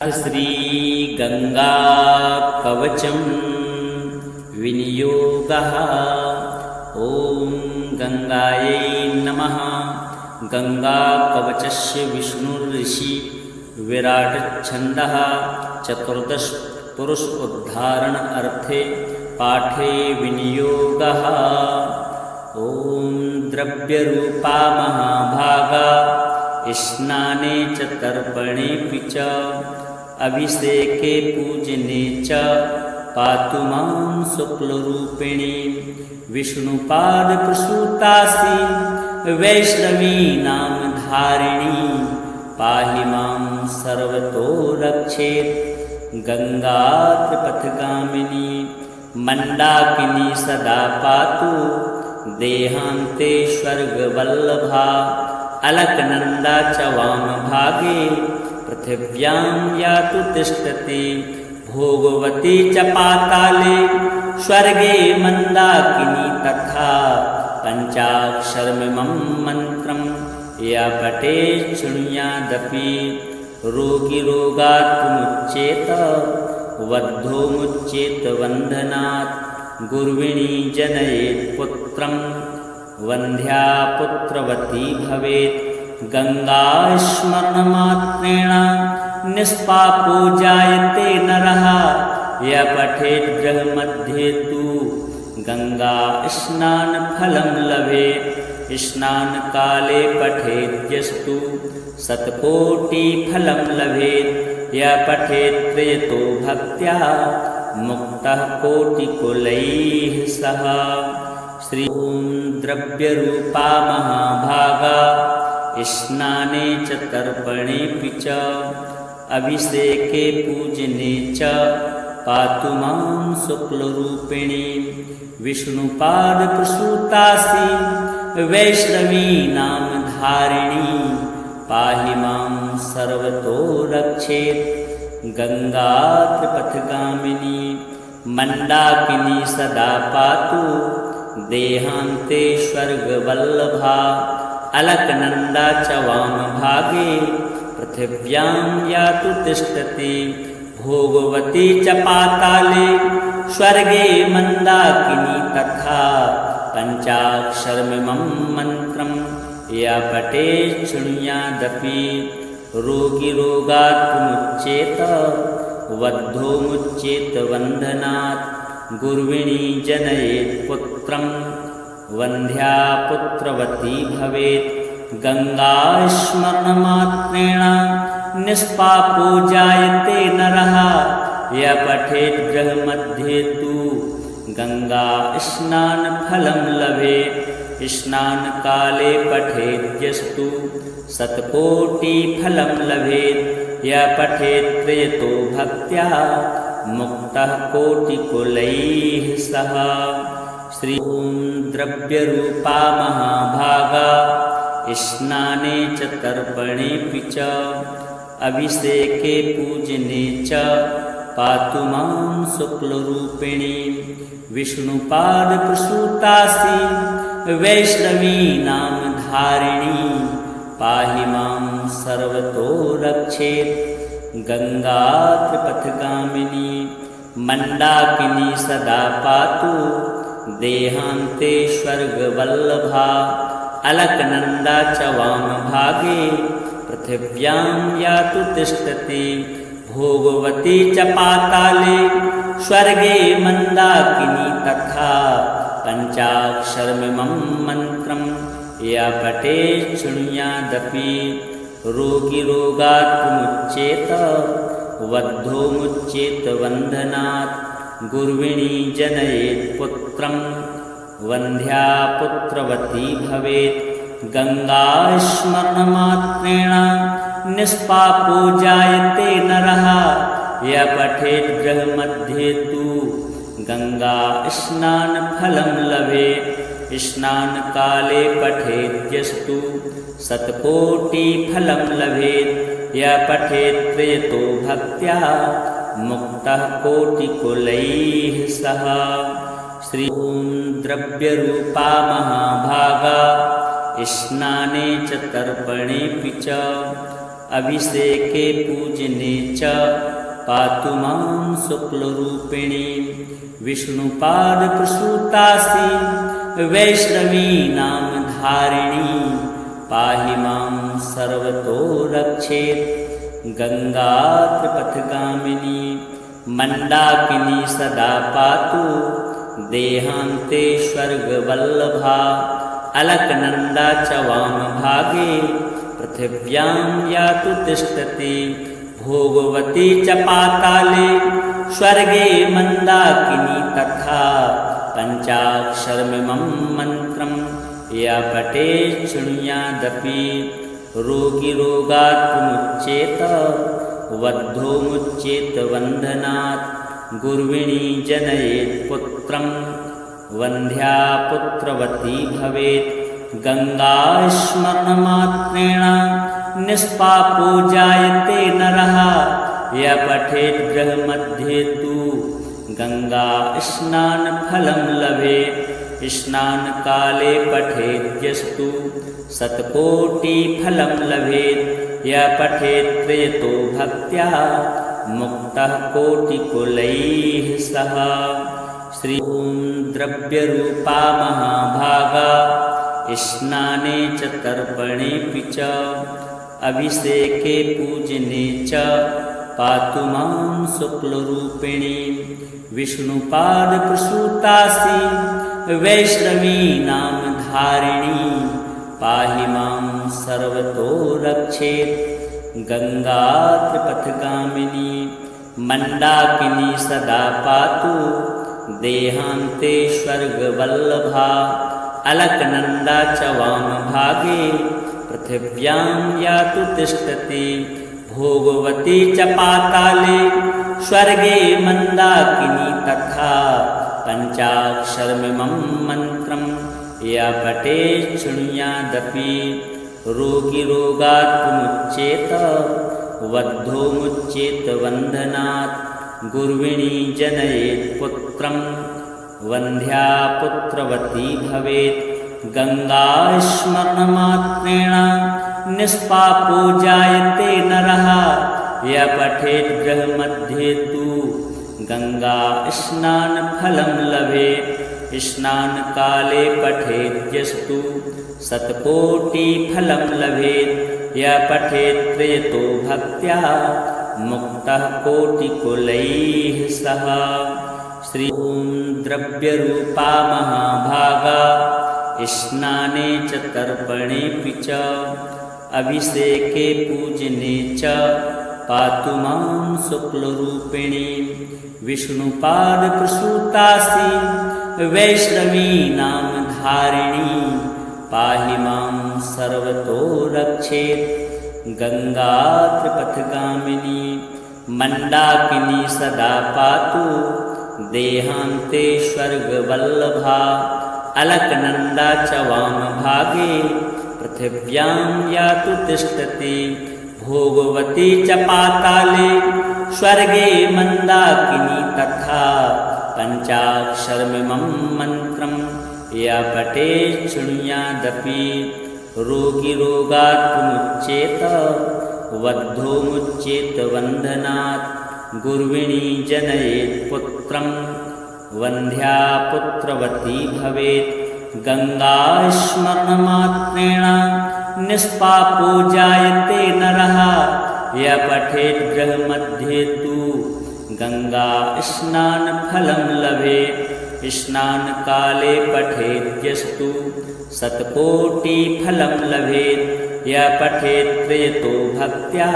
श्री गंगा कवचम विनियोगः। ओम गंगायै नमः। गंगा कवचस्य विष्णुऋषि विराट छंदः चतुर्दश पुरुष उद्धारण अर्थे पाठे विनियोगः। ओम द्रव्य रूपा महाभागा स्नाने च तर्पणेऽपि च अभिषेके पूजने च पातु मां शुक्लरूपिणी। विष्णुपाद प्रसूतासि वैष्णवी नाम धारिणी। पाहि मां सर्वतो रक्षेत् गंगात्रपथगामिनी। मंदाकिनी सदा पातु देहान्ते स्वर्गवल्लभा। अलकनंदा च वामभागे पृथिव्यां यातु तिष्ठति। भोगवती च पाताले स्वर्गे मंदाकिनी तथा। पंचाक्षरमिमं मन्त्रं या पठेत् शृणुयादपि रोगी रोगात् मुच्येत बद्धो मुच्येत बन्धनात्। गुर्विणी जनयेत् पुत्रं वन्ध्या पुत्रवती भवेत्। गंगा स्मरणमात्रेण निष्पापो जायते नरः। यः पठेत् गृहमध्ये तु गंगा स्नानफलं लभेत्। स्नानकाले पठेद्यस्तु शतकोटिफलं लभेत्। यः पठेत् प्रयतो भक्त्या मुक्तः कोटिकुलैः सह। श्री ओम द्रव्यरूपा महाभागा स्नाने च तर्पणेऽपि च अभिषेके पूजने च पातु मां शुक्लरूपिणी। विष्णुपाद प्रसूतासि वैष्णवी नाम धारिणी। पाहि मां सर्वतो रक्षेत् गंगात्रपथगामिनी। मंदाकिनी सदा पातु देहान्ते स्वर्गवल्लभा। अलकनंदा च वामभागे पृथिव्यां यातु तिष्ठति। भोगवती च पाताले स्वर्गे मंदाकिनी तथा। पंचाक्षरमिमं मन्त्रं या पठेत् शृणुयादपि रोगी रोगात् मुच्येत बद्धो मुच्येत बन्धनात्। गुर्विणी जनयेत् पुत्रं वन्ध्या पुत्रवती भवेत्। गंगा स्मरणमात्रेण निष्पापो जायते नरः। यः पठेत् गृहमध्ये तु गंगा स्नानफलं लभेत्। स्नानकाले पठेद्यस्तु शतकोटिफलं लभेत्। यः पठेत् प्रयतो भक्त्या मुक्तः कोटिकुलैः सह। श्री ओम द्रव्यरूपा महाभागा स्नाने च तर्पणेऽपि च अभिषेके पूजने च पातु मां शुक्लरूपिणी। विष्णुपाद प्रसूतासि वैष्णवी नाम धारिणी। पाहि मां सर्वतो रक्षेत् गंगात्रपथगामिनी। मंदाकिनी सदा पातु देहान्ते स्वर्गवल्लभा। अलकनंदा च वामभागे पृथिव्यां यातु तिष्ठति। भोगवती च पाताले स्वर्गे मंदाकिनी तथा। पंचाक्षरमिमं मन्त्रं या पठेत् शृणुयादपि रोगी रोगात् मुच्येत बद्धो मुच्येत बन्धनात्। गुर्विणी जनयेत् पुत्रं वन्ध्या पुत्रवती भवेत्। गंगा स्मरणमात्रेण निष्पापो जायते नरः। यः पठेत् गृहमध्ये तु गंगा स्नानफलं लभेत्। स्नानकाले पठेद्यस्तु शतकोटिफलं लभेत्। यः पठेत् प्रयतो भक्त्या मुक्तः कोटिकुलैः सह। श्री ओम द्रव्यरूपा महाभागा स्नाने च तर्पणेऽपि च अभिषेके पूजने च पातु मां शुक्लरूपिणी विष्णुपादप्रसूतासि वैष्णवी नामधारिणी पाहि मां सर्वतो रक्षेत् गङ्गात्रिपथगामिनी मण्डाकिनी सदा पातु देहान्ते स्वर्गवल्लभा अलकनन्दा च वामभागे पृथिव्यां यातु तिष्ठति भोगवती च पाताले स्वर्गे मन्दाकिनी तथा पञ्चाक्षरमिमं मन्त्रं या पठेत् शृणुयादपि रोगी रोगात् विमुच्येत बद्धो मुच्येत बन्धनात् गुर्विणी जनयेत् पुत्रं वन्ध्या पुत्रवती भवेत् गङ्गास्मरणमात्रेण निष्पापो जायते नरः यः पठेत् गृहमध्ये तु गङ्गास्नानफलं लभेत् स्नानकाले पठेद्यस्तु शतकोटिफलं लभेत् यः पठेत् प्रयतो भक्त्या मुक्तः कोटिकुलैः सह। श्री ॐ द्रव्यरूपा महाभागा स्नाने च तर्पणेऽपि च अभिषेके पूजने च पातु मां शुक्लरूपिणी विष्णुपादप्रसूतासि वैष्णवी नामधारिणी पाहि मां सर्वतो रक्षेत् गङ्गात्रिपथगामिनी मण्डाकिनी सदा पातु देहान्ते स्वर्गवल्लभा अलकनन्दा च वामभागे पृथिव्यां यातु तिष्ठति भोगवती च पाताले स्वर्गे मन्दाकिनी तथा पञ्चाक्षरमिमं मन्त्रं या पठेत् शृणुयादपि रोगी रोगात् विमुच्येत बद्धो मुच्येत बन्धनात् गुर्विणी जनयेत् पुत्रं वन्ध्या पुत्रवती भवेत् गङ्गास्मरणमात्रेण निष्पापो जायते नरः यः पठेत् गृहमध्ये तु गङ्गास्नानफलं लभेत् स्नानकाले पठेद्यस्तु शतकोटिफलं लभेत् यः पठेत् प्रयतो भक्त्या मुक्तः कोटिकुलैः सह। श्री ॐ द्रव्यरूपा महाभागा स्नाने च तर्पणेऽपि च अभिषेके पूजने च पातु मां शुक्लरूपिणी विष्णुपादप्रसूतासि वैष्णवी नामधारिणी पाहि मां सर्वतो रक्षेत् गङ्गात्रिपथगामिनी मण्डाकिनी सदा पातु देहान्ते स्वर्गवल्लभा अलकनन्दा च वामभागे पृथिव्यां यातु तिष्ठति भोगवती च पाताले स्वर्गे मन्दाकिनी तथा पञ्चाक्षरमिमं मन्त्रं या पठेत् शृणुयादपि रोगी रोगात् विमुच्येत बद्धो मुच्येत बन्धनात् गुर्विणी जनयेत् पुत्रं वन्ध्या पुत्रवती भवेत् गङ्गास्मरणमात्रेण निष्पापो जायते नरः यः पठेत् गृहमध्ये तु गङ्गास्नानफलं लभेत् स्नानकाले पठेद्यस्तु शतकोटिफलं लभेत् यः पठेत् प्रयतो भक्त्या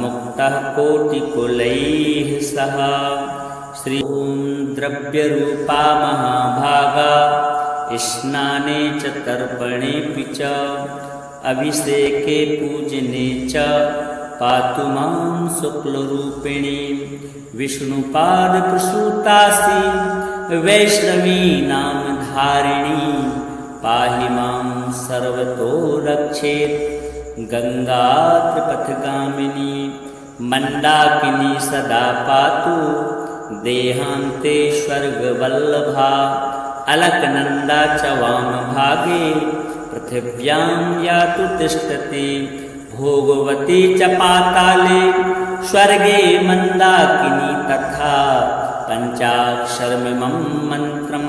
मुक्तः कोटिकुलैः सह। श्री ॐ द्रव्यरूपा महाभागा स्नाने च तर्पणेऽपि च अभिषेके पूजने च पातु मां शुक्लरूपिणी विष्णुपादप्रसूतासि वैष्णवी नामधारिणी पाहि मां सर्वतो रक्षेत् गङ्गात्रिपथगामिनी मण्डाकिनी सदा पातु देहान्ते स्वर्गवल्लभा अलकनन्दा च वामभागे पृथिव्यां यातु तिष्ठति भोगवती च पाताले स्वर्गे मन्दाकिनी तथा पञ्चाक्षरमिमं मन्त्रं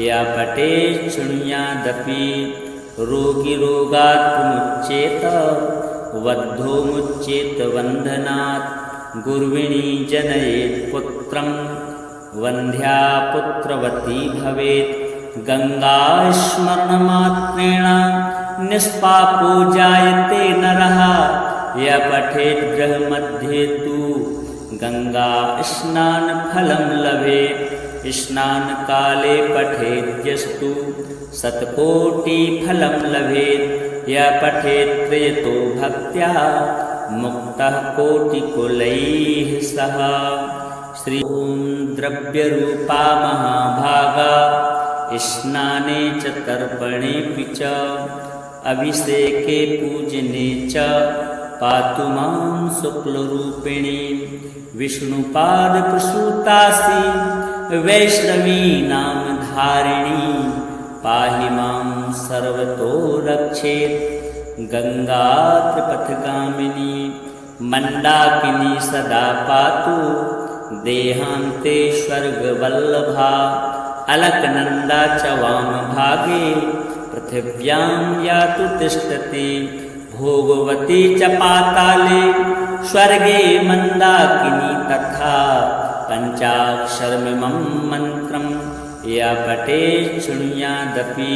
या पठेत् शृणुयादपि रोगी रोगात् मुच्येत बद्धो मुच्येत बन्धनात् गुर्विणी जनयेत् पुत्रं वन्ध्या पुत्रवती भवेत् गंगा स्मरणमात्रेण निष्पापो जायते नरः य पठेत् गृहमध्ये तु गंगा स्नानफलं लभेत् स्नानकाले पठेद्यस्तु शतकोटिफलं लभेत् य पठेत् त्रयतो भक्त्या मुक्तः कोटिकुलैः सह। श्री ॐ द्रव्यरूपा महाभागा स्नाने च तर्पणेऽपि च अभिषेके पूजने च पातु मां शुक्लरूपिणी विष्णुपादप्रसूतासि वैष्णवी नामधारिणी पाहि मां सर्वतो रक्षेत् गंगा त्रिपथगामिनी मन्दाकिनी सदा पातु देहान्ते स्वर्गवल्लभा अलकनन्दा च वामभागे पृथिव्यां यातु तिष्ठति भोगवती च पाताले स्वर्गे मन्दाकिनी तथा पञ्चाक्षरमिमं मन्त्रं या पठेत् शृणुयादपि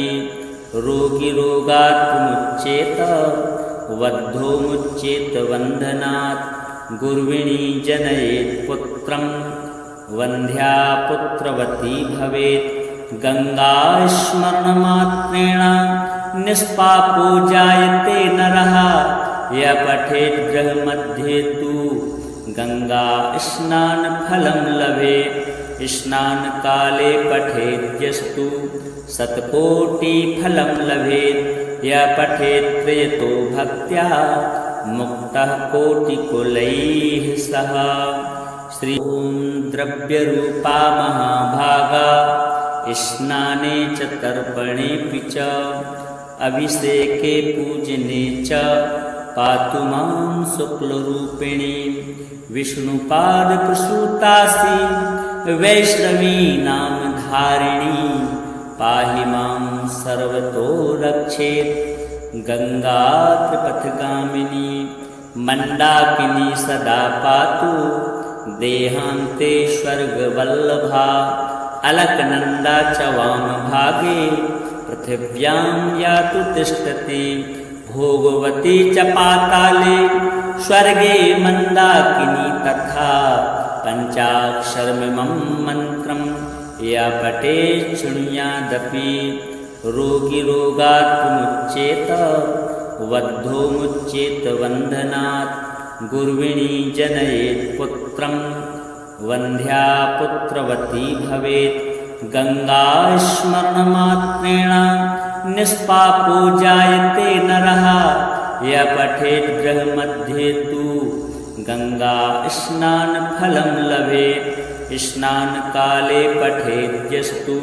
रोगी रोगात् मुच्येत बद्धो मुच्येत बन्धनात् गुर्विणी जनयेत् पुत्रं वन्ध्या पुत्रवती भवेत् गंगा स्मरणमात्रेण निष्पापो जायते नरः य पठेत् गृहमध्ये तु गंगा स्नानफलं लभेत् स्नानकाले पठेद्यस्तु शतकोटिफलं लभेत् य पठेत् त्रयतो भक्त्या मुक्तः कोटिकुलैः सह। श्री ॐ द्रव्यरूपा महाभागा स्नाने च तर्पणेऽपि च अभिषेके पूजने च पातु मां शुक्लरूपिणी विष्णुपादप्रसूतासि वैष्णवी नामधारिणी पाहि मां सर्वतो रक्षेत् गंगा त्रिपथगामिनी मन्दाकिनी सदा पातु देहान्ते स्वर्गवल्लभा अलकनन्दा च वामभागे पृथिव्यां यातु तिष्ठति भोगवती च पाताले स्वर्गे मन्दाकिनी तथा पञ्चाक्षरमिमं मन्त्रं या पठेत् शृणुयादपि रोगी रोगात् मुच्येत बद्धो मुच्येत बन्धनात् गुर्विणी जनयेत् पुत्रं वन्ध्या पुत्रवती भवेत् गंगा स्मरणमात्रेण निष्पापो जायते नरः य पठेत् गृहमध्ये तु गंगा स्नानफलं लभेत् स्नानकाले पठेद्यस्तु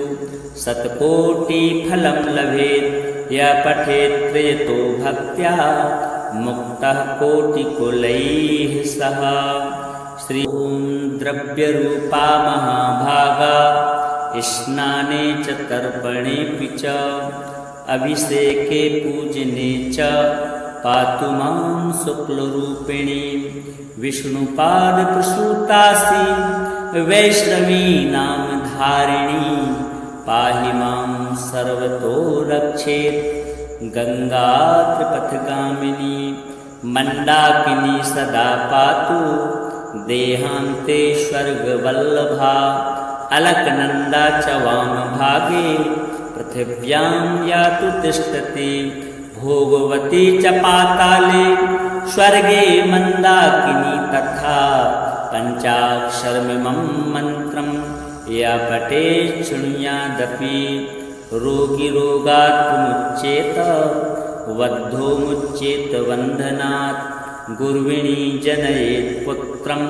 शतकोटिफलं लभेत् य पठेत् त्रयतो भक्त्या मुक्तः कोटिकुलैः सह। श्री ॐ द्रव्यरूपा महाभागा स्नाने च तर्पणेऽपि च अभिषेके पूजने च पातु मां शुक्लरूपिणी विष्णुपादप्रसूतासि वैष्णवी नामधारिणी पाहि मां सर्वतो रक्षेत् गंगा त्रिपथगामिनी मन्दाकिनी सदा पातु देहान्ते स्वर्गवल्लभा अलकनन्दा च वामभागे पृथिव्यां यातु तिष्ठति भोगवती च पाताले स्वर्गे मन्दाकिनी तथा पञ्चाक्षरमिमं मन्त्रं या पठेत् शृणुयादपि रोगी रोगात् मुच्येत बद्धो मुच्येत बन्धनात् गुर्विणी जनयेत् पुत्रं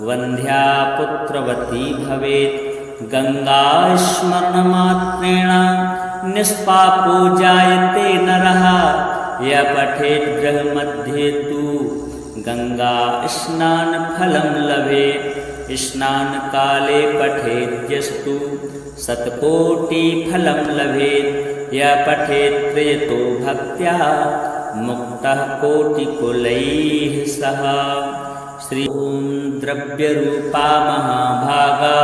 वन्ध्या पुत्रवती भवेत् गंगा स्मरणमात्रेण निष्पापो जायते नरः य पठेत् गृहमध्ये तु गंगा स्नानफलं लभेत् स्नानकाले पठेद्यस्तु शतकोटिफलं लभेत् य पठेत् प्रयतो भक्त्या मुक्तः कोटिकुलैः सह। श्री ॐ द्रव्यरूपा महाभागा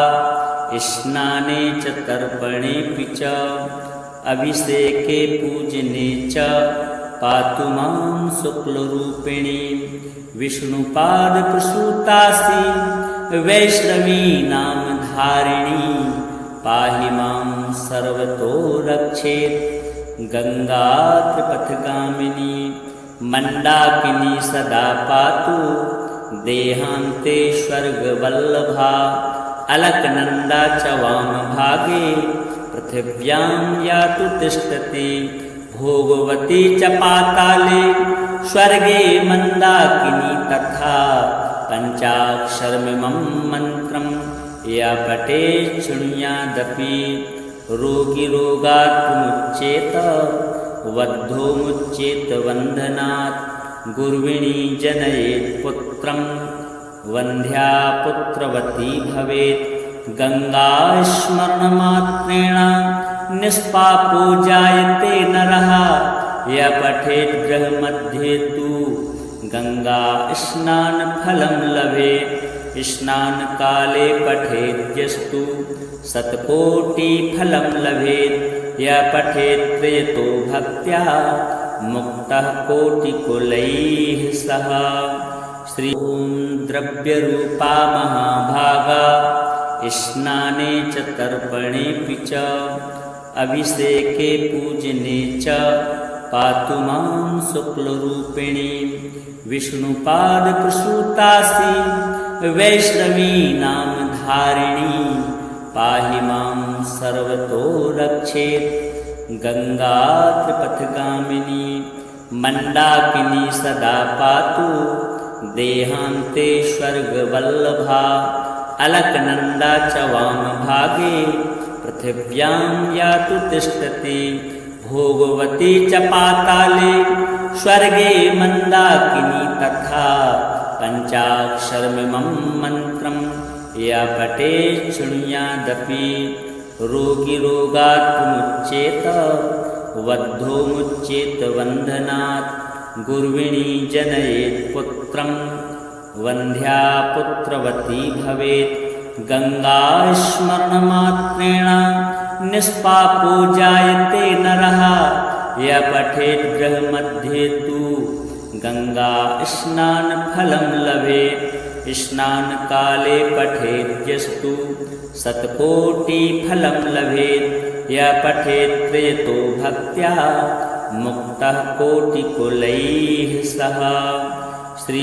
स्नाने च तर्पणेऽपि च अभिषेके पूजने च पातु मां शुक्लरूपिणी विष्णुपादप्रसूतासि वैष्णवी नामधारिणी पाहि मां सर्वतो रक्षेत् गंगा त्रिपथगामिनी मंदाकिनी सदा पातु देहान्ते स्वर्गवल्लभा अलकनंदा च वामभागे पृथिव्यां यातु तिष्ठति भोगवती च पाताले स्वर्गे मंदाकिनी तथा पंचाक्षरमिमं मन्त्रं या पठेत् शृणुयादपि रोगी रोगात् विमुच्येत बद्धो मुच्येत बन्धनात् गुर्विणी जनयेत् पुत्रं वन्ध्या पुत्रवती भवेत् गंगा स्मरणमात्रेण निष्पापो जायते नरः य पठेत् गृहमध्ये तु गंगा स्नानफलं लभेत् स्नानकाले पठेद्यस्तु शतकोटिफलं लभेत् य पठेत् प्रयतो भक्त्या मुक्तः कोटिकुलैः सह। श्री ॐ द्रव्यरूपा महाभागा स्नाने च तर्पणेऽपि च अभिषेके पूजने च पातु मां शुक्लरूपिणी विष्णुपादप्रसूतासि वैष्णवी नामधारिणी पाहि मां सर्वतो रक्षेत् गंगा त्रिपथगामिनी मंदाकिनी सदा पातु देहान्ते स्वर्गवल्लभा अलकनंदा च वामभागे पृथिव्यां यातु तिष्ठति भोगवती च पाताले स्वर्गे मंदाकिनी तथा पंचाक्षरमिमं मन्त्रं या पठेत् शृणुयादपि रोगी रोगात् विमुच्येत बद्धो मुच्येत बन्धनात् गुर्विणी जनयेत् पुत्रं वन्ध्या पुत्रवती भवेत् गंगा स्मरणमात्रेण निष्पापो जायते नरः य पठेत् गृहमध्ये तु गंगा स्नानफलं लभेत् स्नानकाले पठेद्यस्तु शतकोटिफलं लभेत् य पठेत् प्रयतो भक्त्या मुक्तः कोटिकुलैः सह। श्री